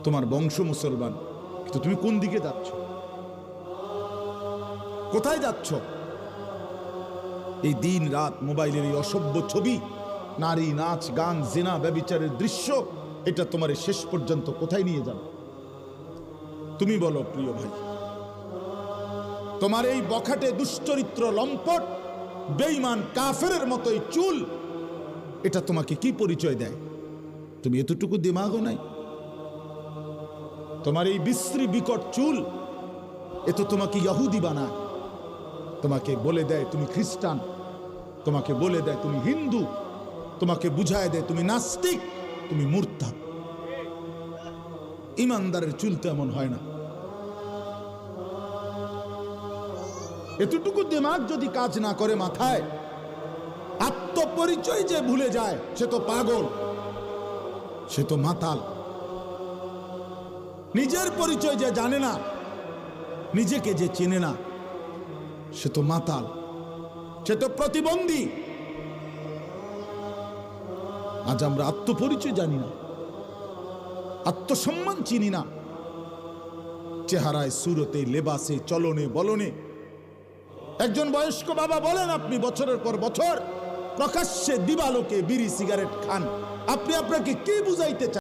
তোমার বংশ মুসলমান, কিন্তু তুমি কোন দিকে যাচ্ছ? কোথায় যাচ্ছ? এই দিন রাত মোবাইলের এই অসভ্য ছবি, নারী, নাচ, গান, জিনা, ব্যভিচারের দৃশ্য, এটা তোমার শেষ পর্যন্ত কোথায় নিয়ে যাবে? তুমি বলো প্রিয় ভাই। তোমার এই বখাটে দুশ্চরিত্র, লম্পট, বেঈমান, কাফেরের মতোই চুল, এটা তোমাকে কি পরিচয় দেয়? তুমি এতটুকু দিমাগও নাই? তোমার এই বিশ্রী বিকট চুল, এ তো তোমাকে ইহুদি বানায়, তোমাকে বলে দেয় তুমি খ্রিস্টান, তোমাকে বলে দেয় তুমি হিন্দু, তোমাকে বুঝায় দেয় তুমি নাস্তিক, তুমি মুরতাদ। ইমানদারের চুল তো এমন হয় না। এতটুকু দিমাগ যদি কাজ না করে মাথায়, আত্মপরিচয় যে ভুলে যায় সে তো পাগল, সে তো মাতাল। নিজের পরিচয় যে জানে না, নিজেকে যে চেনে না, সে তো মাতাল, সে তো প্রতিবন্ধী। আজ আমরা আত্মপরিচয় জানি না, আত্মসম্মান চিনি না। চেহারায়, সুরতে, লেবাসে, চলনে, বলনে। একজন বয়স্ক বাবা বলেন, আপনি বছরের পর বছর প্রকাশ্যে দিবালোকে বিড়ি সিগারেট খান, আপনি আপনাকে কি বুঝাইতে চান?